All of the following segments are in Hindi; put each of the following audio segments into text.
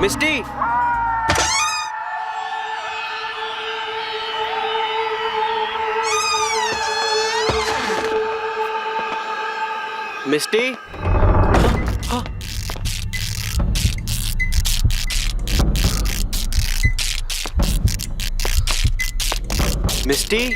मिस्टी, मिस्टी, मिस्टी,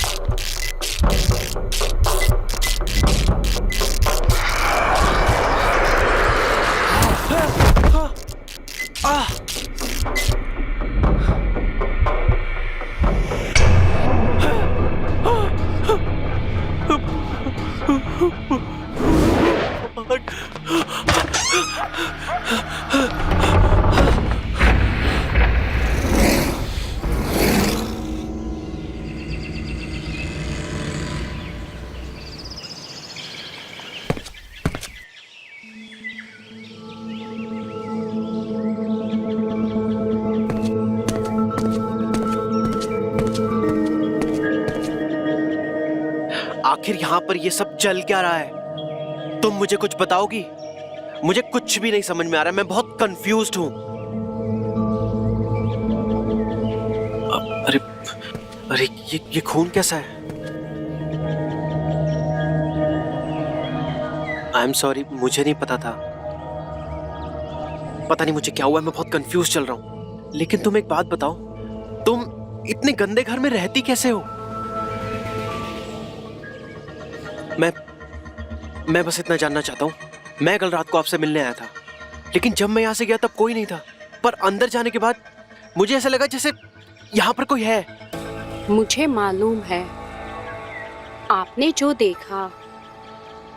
आखिर यहाँ पर ये सब चल क्या रहा है? तुम मुझे कुछ बताओगी? मुझे कुछ भी नहीं समझ में आ रहा है, मैं बहुत कंफ्यूज्ड हूँ। अरे अरे ये खून कैसा है? आई एम सॉरी, मुझे नहीं पता था। पता नहीं मुझे क्या हुआ है, मैं बहुत कंफ्यूज चल रहा हूँ। लेकिन तुम एक बात बताओ, तुम इतने गंदे घर में रहती कैसे हो? मैं बस इतना जानना चाहता हूँ। मैं कल रात को आपसे मिलने आया था, लेकिन जब मैं यहाँ से गया तब कोई नहीं था। पर अंदर जाने के बाद मुझे ऐसा लगा जैसे यहाँ पर कोई है। मुझे मालूम है, आपने जो देखा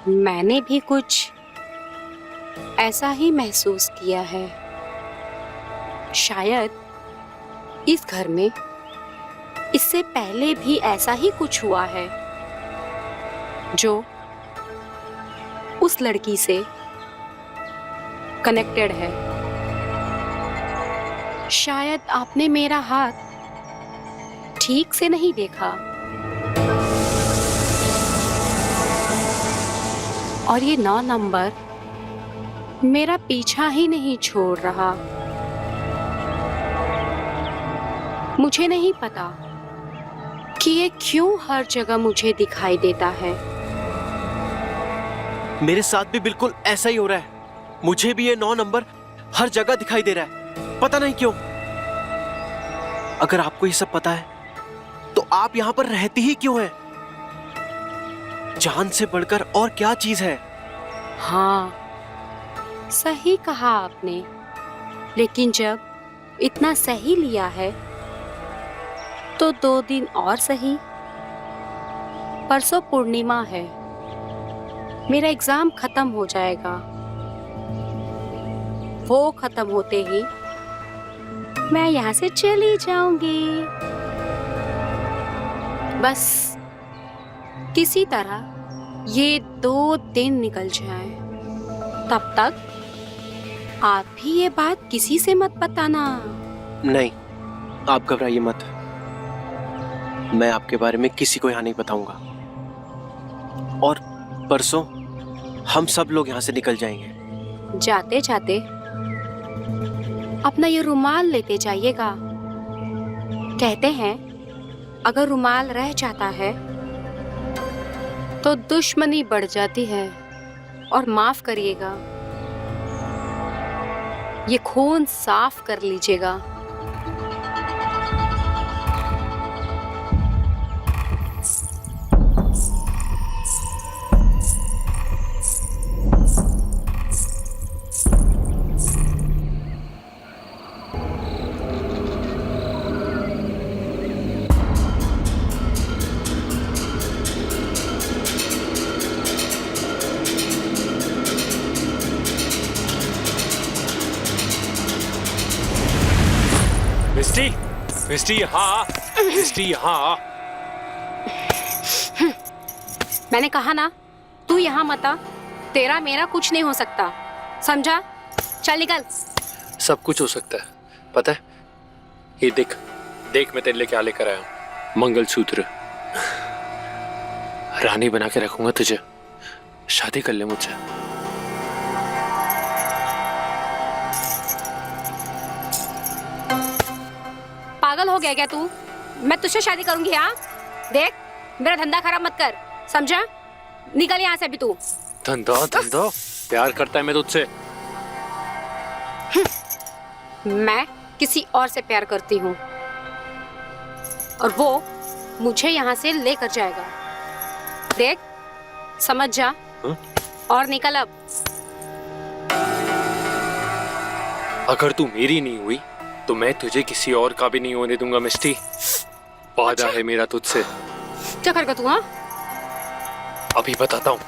मैंने भी कुछ ऐसा ही महसूस किया है। शायद इस घर में इससे पहले भी ऐसा ही कुछ हुआ है जो उस लड़की से कनेक्टेड है। शायद आपने मेरा हाथ ठीक से नहीं देखा, और ये 9 नंबर मेरा पीछा ही नहीं छोड़ रहा। मुझे नहीं पता कि ये क्यों हर जगह मुझे दिखाई देता है। मेरे साथ भी बिल्कुल ऐसा ही हो रहा है। मुझे भी ये 9 नंबर हर जगह दिखाई दे रहा है, पता नहीं क्यों। अगर आपको ये सब पता है तो आप यहाँ पर रहती ही क्यों हैं? जान से बढ़कर और क्या चीज है? हाँ, सही कहा आपने। लेकिन जब इतना सही लिया है तो 2 दिन और सही। परसों पूर्णिमा है, मेरा एग्जाम खत्म हो जाएगा। वो खत्म होते ही मैं यहाँ से चली जाऊंगी। बस किसी तरह ये 2 दिन निकल जाएं। तब तक आप भी ये बात किसी से मत बताना। नहीं, आप घबराइए मत। मैं आपके बारे में किसी को यहाँ नहीं बताऊंगा। और परसों हम सब लोग यहाँ से निकल जाएंगे। जाते जाते अपना ये रुमाल लेते जाइएगा। कहते हैं अगर रुमाल रह जाता है तो दुश्मनी बढ़ जाती है। और माफ करिएगा, ये खून साफ कर लीजिएगा। मिस्टी, मिस्टी यहाँ, मिस्टी यहाँ। मैंने कहा ना, तू यहाँ मत आ। तेरा मेरा कुछ नहीं हो सकता, समझा? चल निकल। सब कुछ हो सकता है, पता है? ये देख देख, मैं तेरे लिए क्या लेकर आया हूँ। मंगलसूत्र। रानी बना के रखूंगा तुझे। शादी कर ले मुझसे। पागल हो गया क्या तू? मैं तुझसे शादी करूंगी? हाँ देख, मेरा धंधा खराब मत कर, समझा? निकल यहाँ से अभी तू। धंधा धंधा? प्यार करता है मैं तुझसे। मैं किसी और से प्यार करती हूँ और वो मुझे यहाँ से लेकर जाएगा। देख, समझ जा। और निकल अब। अगर तू मेरी नहीं हुई तो मैं तुझे किसी और का भी नहीं होने दूंगा मिस्टी। वादा है मेरा तुझसे। क्या करेगा तू? हाँ अभी बताता हूँ।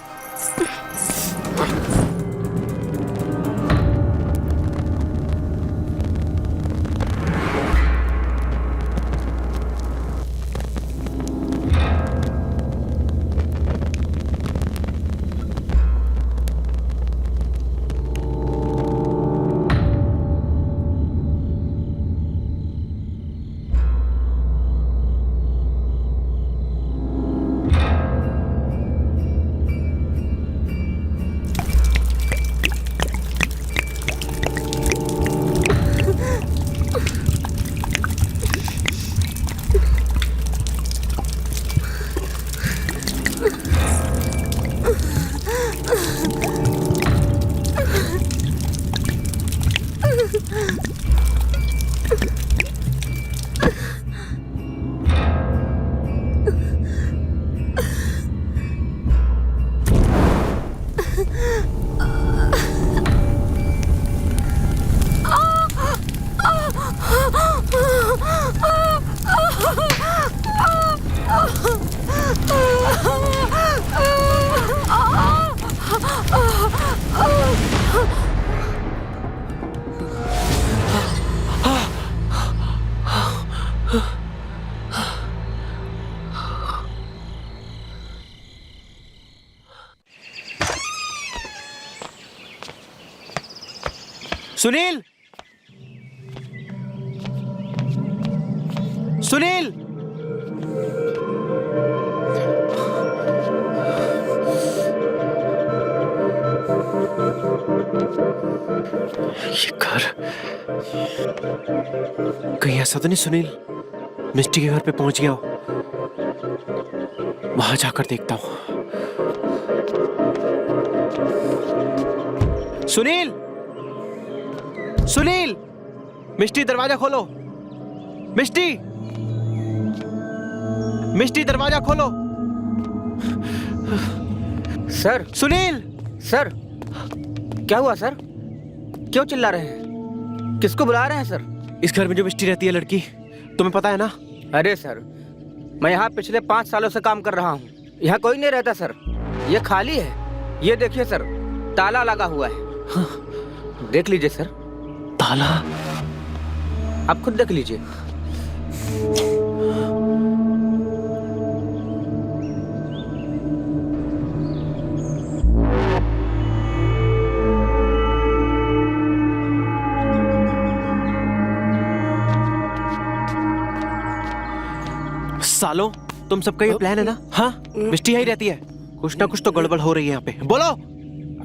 सुनील, सुनील, ये घर कहीं ऐसा तो नहीं सुनील मिस्टी के घर पे पहुंच गया हो? वहां जाकर देखता हूं। सुनील, सुनील, मिस्टी दरवाजा खोलो। मिस्टी, मिस्टी दरवाजा खोलो। सर, सुनील, सर, क्या हुआ सर? क्यों चिल्ला रहे हैं? किसको बुला रहे हैं सर? इस घर में जो मिस्टी रहती है लड़की, तुम्हें पता है ना? अरे सर, मैं यहाँ पिछले 5 सालों से काम कर रहा हूँ। यहाँ कोई नहीं रहता सर, ये खाली है। ये देखिए सर, ताला लगा हुआ है। हाँ। देख लीजिए सर। ताला? आप खुद देख लीजिए। सालों, तुम सबका ये प्लान है ना? हाँ, मिस्टी यही रहती है। कुछ ना कुछ तो गड़बड़ हो रही है यहाँ पे। बोलो।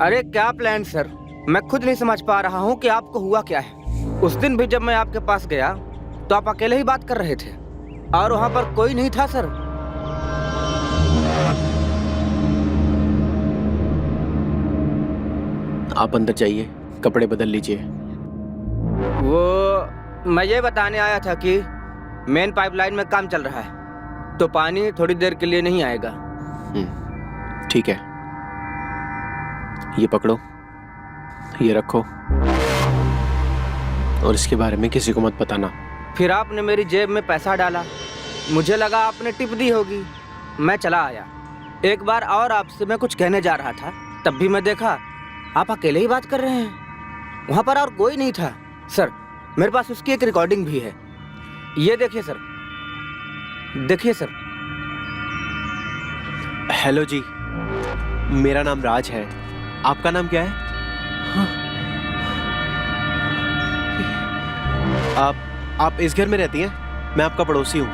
अरे क्या प्लान सर, मैं खुद नहीं समझ पा रहा हूँ कि आपको हुआ क्या है। उस दिन भी जब मैं आपके पास गया तो आप अकेले ही बात कर रहे थे और वहाँ पर कोई नहीं था सर। आप अंदर जाइए, कपड़े बदल लीजिए। वो मैं ये बताने आया था कि मेन पाइपलाइन में काम चल रहा है तो पानी थोड़ी देर के लिए नहीं आएगा। ठीक है, ये पकड़ो, ये रखो और इसके बारे में किसी को मत बताना। फिर आपने मेरी जेब में पैसा डाला, मुझे लगा आपने टिप दी होगी, मैं चला आया। एक बार और आपसे मैं कुछ कहने जा रहा था, तब भी मैं देखा आप अकेले ही बात कर रहे हैं। वहाँ पर और कोई नहीं था सर। मेरे पास उसकी एक रिकॉर्डिंग भी है, ये देखिए सर, देखिए सर। हेलो जी, मेरा नाम राज है। आपका नाम क्या है? हाँ। आप इस घर में रहती हैं? मैं आपका पड़ोसी हूँ।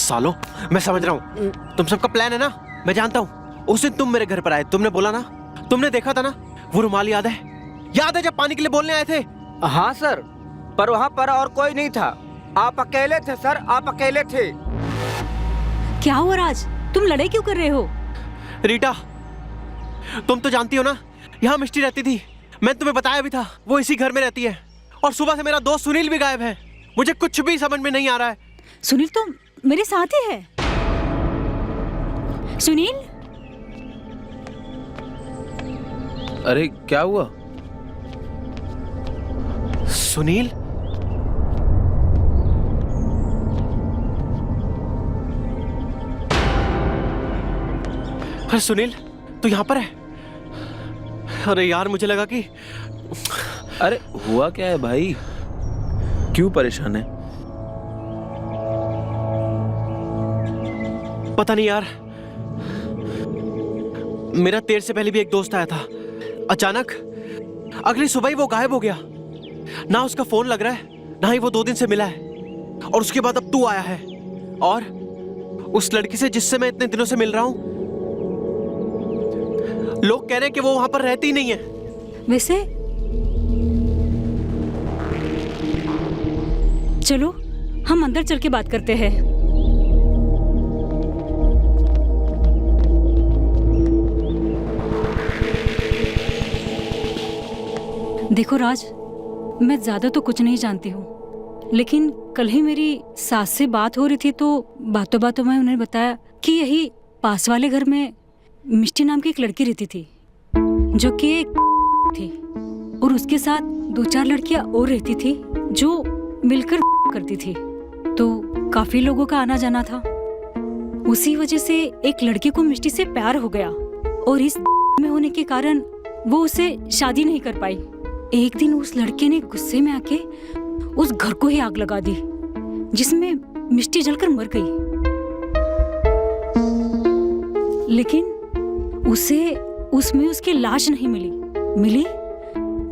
सालों, मैं समझ रहा हूँ तुम सबका प्लान है ना, मैं जानता हूँ। उस दिन तुम मेरे घर पर आए, तुमने बोला ना, तुमने देखा था ना वो रुमाल, याद है? याद है जब पानी के लिए बोलने आए थे? हाँ सर, पर वहाँ पर और कोई नहीं था, आप अकेले थे सर, आप अकेले थे। क्या हुआ राज, तुम लड़ाई क्यों कर रहे हो? रीटा, तुम तो जानती हो ना यहाँ मिष्टी रहती थी, मैं तुम्हें बताया भी था, वो इसी घर में रहती है। और सुबह से मेरा दोस्त सुनील भी गायब है, मुझे कुछ भी समझ में नहीं आ रहा है। सुनील तो मेरे साथ ही है। सुनील, अरे क्या हुआ? सुनील? अरे सुनील, तू यहाँ पर है? अरे यार, मुझे लगा कि... अरे हुआ क्या है भाई, क्यों परेशान है? पता नहीं यार, मेरा तेरे से पहले भी एक दोस्त आया था, अचानक अगली सुबह ही वो गायब हो गया। ना उसका फोन लग रहा है, ना ही वो 2 दिन से मिला है। और उसके बाद अब तू आया है, और उस लड़की से जिससे मैं इतने दिनों से मिल रहा हूं, लोग कह रहे हैं कि वो वहां पर रहती ही नहीं है। वैसे चलो हम अंदर चल के बात करते हैं। देखो राज, मैं ज्यादा तो कुछ नहीं जानती हूँ, लेकिन कल ही मेरी सास से बात हो रही थी, तो बातों बातों में उन्होंने बताया कि यही पास वाले घर में मिष्टी नाम की एक लड़की रहती थी, जो कि एक थी, और उसके साथ 2-4 लड़कियां और रहती थी जो मिलकर करती थी। तो काफी लोगों का आना जाना था। उसी वजह से एक लड़की को मिष्टी से प्यार हो गया, और इस में होने के कारण वो उसे शादी नहीं कर पाई। एक दिन उस लड़के ने गुस्से में आके उस घर को ही आग लगा दी, जिसमें मिष्टी जलकर मर गई। लेकिन उसे उसमें उसकी लाश नहीं मिली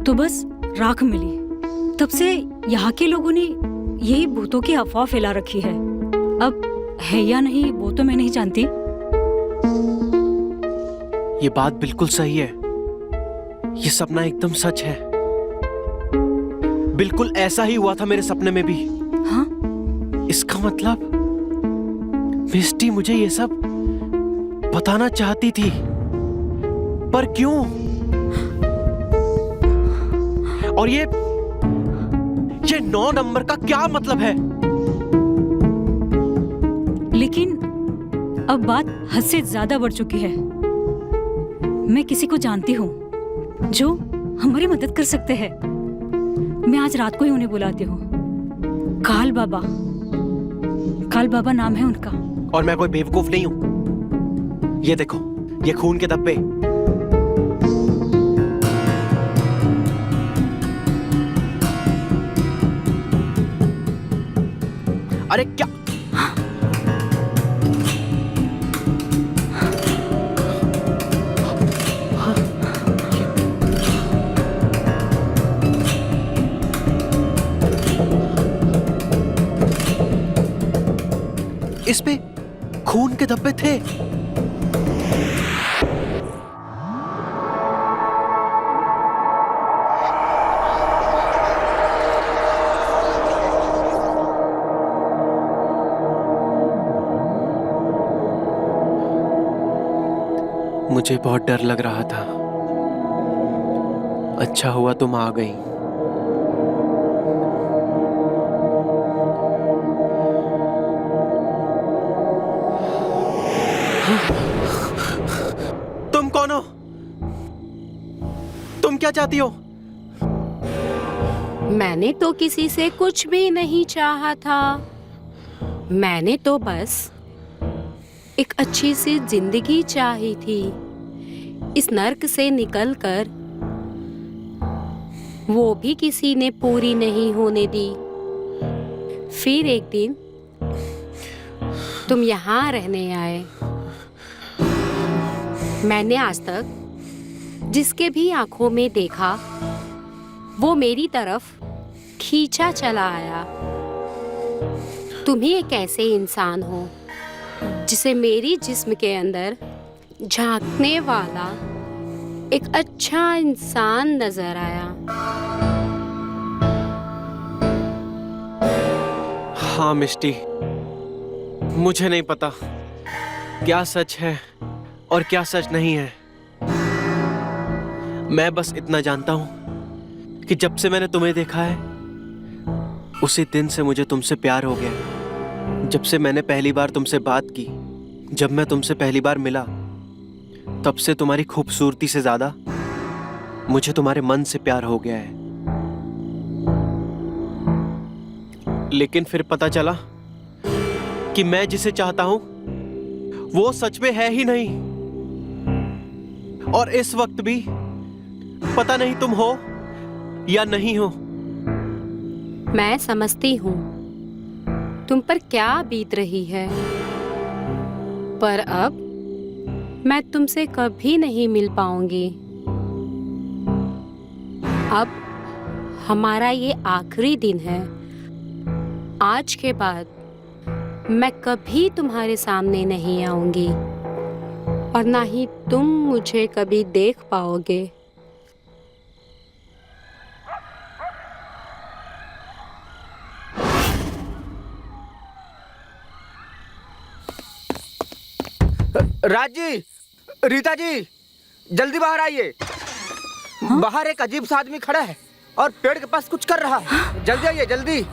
तो बस राख मिली। तब से यहाँ के लोगों ने यही भूतों की अफवाह फैला रखी है। अब है या नहीं वो तो मैं नहीं जानती। ये बात बिल्कुल सही है, ये सपना एकदम सच है। बिल्कुल ऐसा ही हुआ था मेरे सपने में भी। हाँ? इसका मतलब मिष्टी मुझे ये सब बताना चाहती थी, पर क्यों? और ये 9 नंबर का क्या मतलब है? लेकिन अब बात हद से ज्यादा बढ़ चुकी है। मैं किसी को जानती हूँ जो हमारी मदद कर सकते हैं। मैं आज रात को ही उन्हें बुलाती हूँ। काल बाबा नाम है उनका। और मैं कोई बेवकूफ नहीं हूं। ये देखो, ये खून के धब्बे। अरे क्या? इस पे खून के धब्बे थे। मुझे बहुत डर लग रहा था। अच्छा हुआ तुम आ गई। तुम कौन हो? तुम क्या चाहती हो? मैंने तो किसी से कुछ भी नहीं चाहा था। मैंने तो बस एक अच्छी सी जिंदगी चाही थी। इस नर्क से निकलकर वो भी किसी ने पूरी नहीं होने दी। फिर एक दिन तुम यहाँ रहने आए। मैंने आज तक जिसके भी आंखों में देखा, वो मेरी तरफ खींचा चला आया। तुम ही एक ऐसे इंसान हो जिसे मेरी जिस्म के अंदर झांकने वाला एक अच्छा इंसान नजर आया। हाँ मिष्टी, मुझे नहीं पता क्या सच है और क्या सच नहीं है। मैं बस इतना जानता हूं कि जब से मैंने तुम्हें देखा है उसी दिन से मुझे तुमसे प्यार हो गया। जब से मैंने पहली बार तुमसे बात की, जब मैं तुमसे पहली बार मिला, तब से तुम्हारी खूबसूरती से ज्यादा मुझे तुम्हारे मन से प्यार हो गया है। लेकिन फिर पता चला कि मैं जिसे चाहता हूं वो सच में है ही नहीं, और इस वक्त भी पता नहीं तुम हो या नहीं हो। मैं समझती हूँ तुम पर क्या बीत रही है, पर अब मैं तुमसे कभी नहीं मिल पाऊंगी। अब हमारा ये आखिरी दिन है। आज के बाद मैं कभी तुम्हारे सामने नहीं आऊंगी और ना ही तुम मुझे कभी देख पाओगे। राज जी, रीता जी, जल्दी बाहर आइए। बाहर एक अजीब सा आदमी खड़ा है और पेड़ के पास कुछ कर रहा है। जल्दी आइए, जल्दी।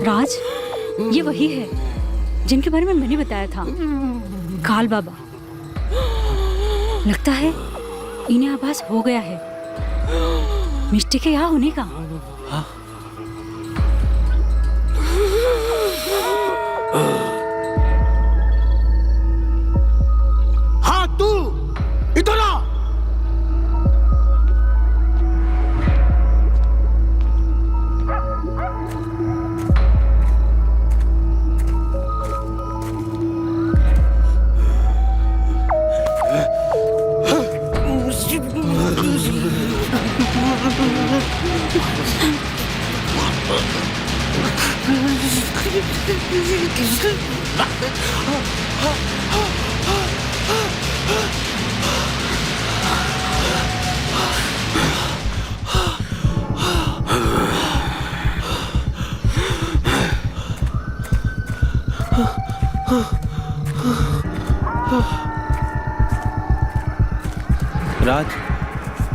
राज, ये वही है जिनके बारे में मैंने बताया था, काल बाबा। लगता है इन्हें आभास हो गया है मिष्टी के यहाँ होने का। हाँ तू इधर आ।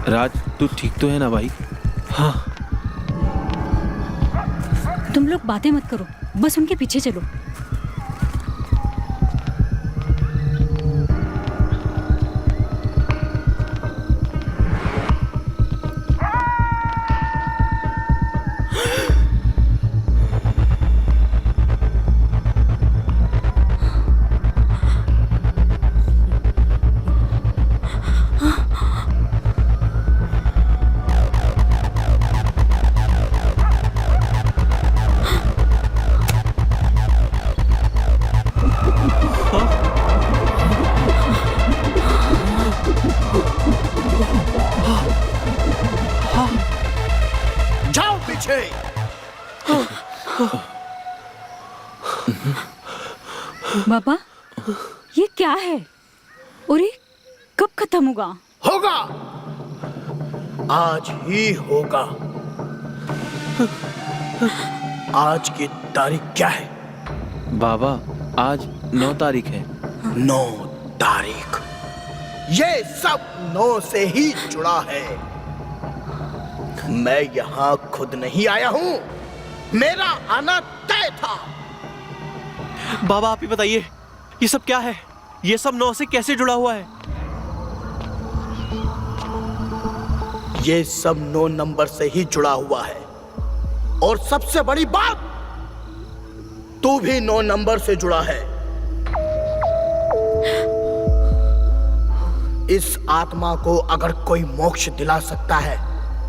राज, तू ठीक तो है ना भाई? हाँ। तुम लोग बातें मत करो, बस उनके पीछे चलो। जाओ पीछे। बाबा, ये क्या है और ये कब खत्म होगा? होगा, आज ही होगा। आज की तारीख क्या है? बाबा, आज 9 तारीख है। 9 तारीख। ये सब 9 से ही जुड़ा है। मैं यहाँ खुद नहीं आया हूँ, मेरा आना तय था। बाबा आप ही बताइए, ये सब क्या है? ये सब 9 से कैसे जुड़ा हुआ है? ये सब 9 नंबर से ही जुड़ा हुआ है, और सबसे बड़ी बात, तू भी 9 नंबर से जुड़ा है। इस आत्मा को अगर कोई मोक्ष दिला सकता है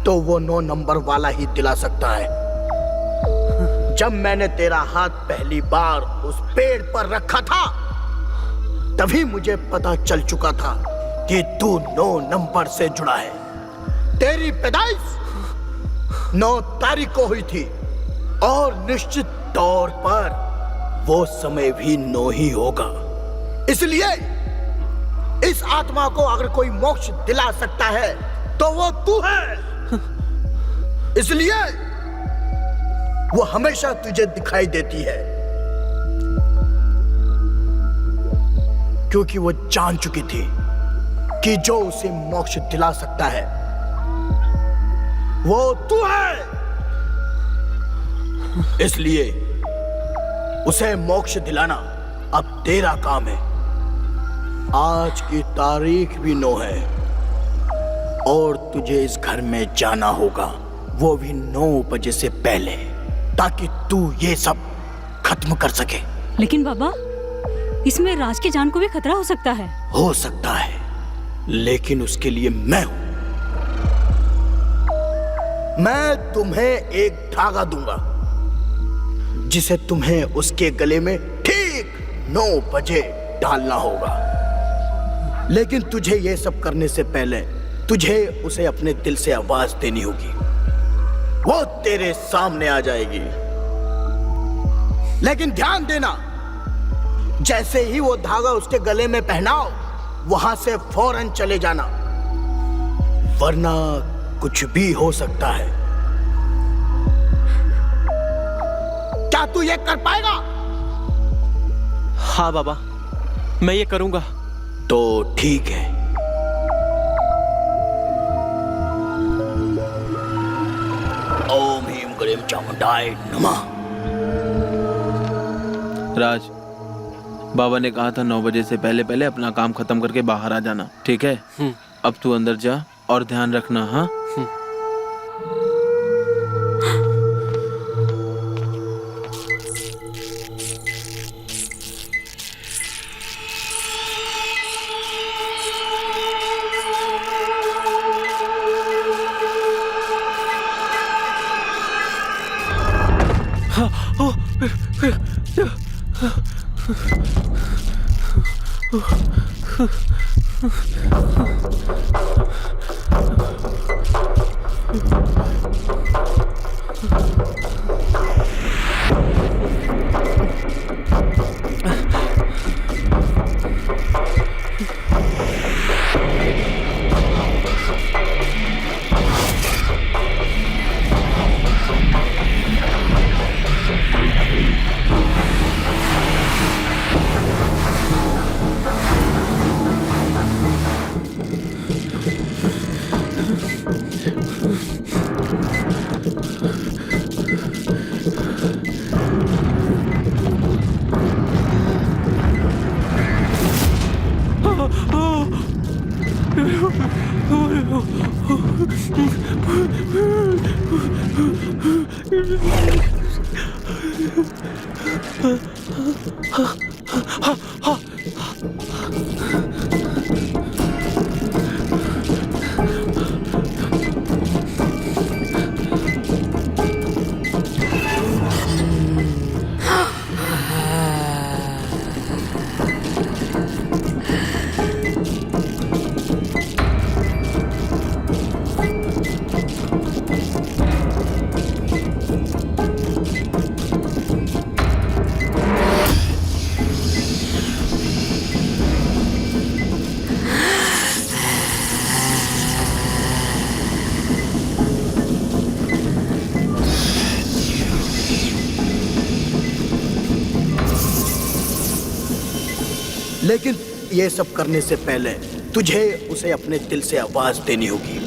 तो वो 9 नंबर वाला ही दिला सकता है। जब मैंने तेरा हाथ पहली बार उस पेड़ पर रखा था तभी मुझे पता चल चुका था कि तू 9 नंबर से जुड़ा है। तेरी पैदाइश 9 तारीख को हुई थी और निश्चित तौर पर वो समय भी 9 ही होगा। इसलिए इस आत्मा को अगर कोई मोक्ष दिला सकता है तो वो तू है। इसलिए वो हमेशा तुझे दिखाई देती है, क्योंकि वो जान चुकी थी कि जो उसे मोक्ष दिला सकता है वो तू है। इसलिए उसे मोक्ष दिलाना अब तेरा काम है। आज की तारीख भी 9 है और तुझे इस घर में जाना होगा, वो भी 9 बजे से पहले, ताकि तू ये सब खत्म कर सके। लेकिन बाबा, इसमें राज की जान को भी खतरा हो सकता है। हो सकता है, लेकिन उसके लिए मैं हूं। मैं तुम्हें एक धागा दूंगा जिसे तुम्हें उसके गले में ठीक 9 बजे डालना होगा। लेकिन तुझे ये सब करने से पहले तुझे उसे अपने दिल से आवाज देनी होगी। वो तेरे सामने आ जाएगी। लेकिन ध्यान देना, जैसे ही वो धागा उसके गले में पहनाओ, वहां से फौरन चले जाना, वरना कुछ भी हो सकता है। क्या तू ये कर पाएगा? हाँ बाबा, मैं ये करूंगा। तो ठीक है। ओम ह्रीं क्लीं चामुंडाय नमः। राज, बाबा ने कहा था 9 बजे से पहले पहले अपना काम खत्म करके बाहर आ जाना, ठीक है? अब तू अंदर जा और ध्यान रखना। हाँ, लेकिन ये सब करने से पहले तुझे उसे अपने दिल से आवाज देनी होगी।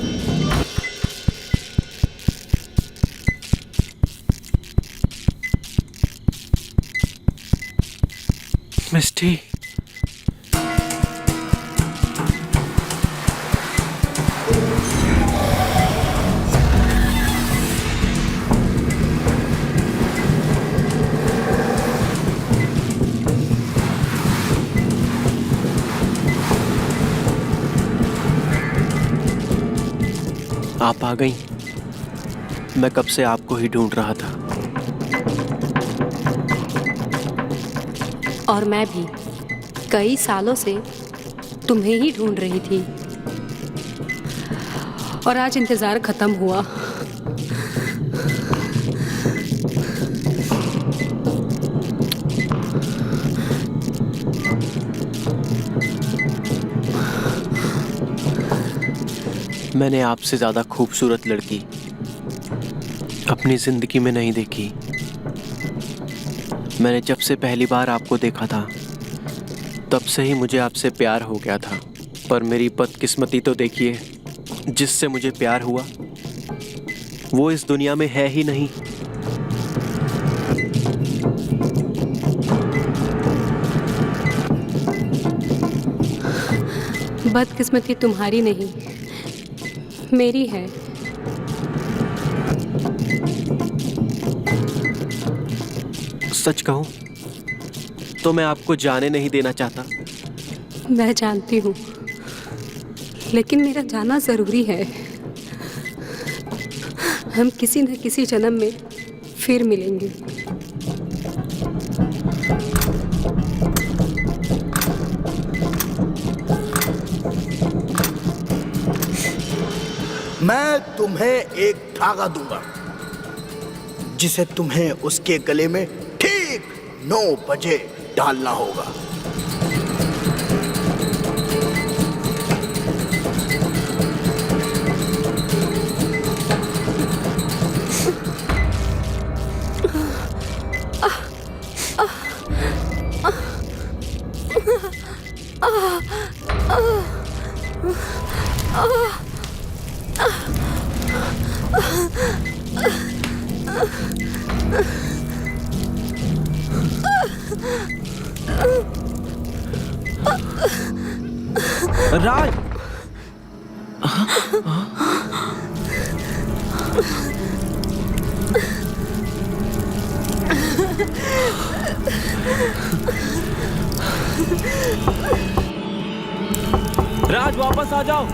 मिस्टी, आप आ गई। मैं कब से आपको ही ढूंढ रहा था। और मैं भी कई सालों से तुम्हें ही ढूंढ रही थी और आज इंतजार खत्म हुआ। मैंने आपसे ज्यादा खूबसूरत लड़की अपनी जिंदगी में नहीं देखी। मैंने जब से पहली बार आपको देखा था तब से ही मुझे आपसे प्यार हो गया था। पर मेरी बदकिस्मती तो देखिए, जिससे मुझे प्यार हुआ वो इस दुनिया में है ही नहीं। बदकिस्मती तुम्हारी नहीं, मेरी है। सच कहूं तो मैं आपको जाने नहीं देना चाहता। मैं जानती हूँ, लेकिन मेरा जाना जरूरी है। हम किसी न किसी जन्म में फिर मिलेंगे। मैं तुम्हें एक धागा दूंगा जिसे तुम्हें उसके गले में ठीक 9 बजे डालना होगा। राज, राज वापस आ जाओ।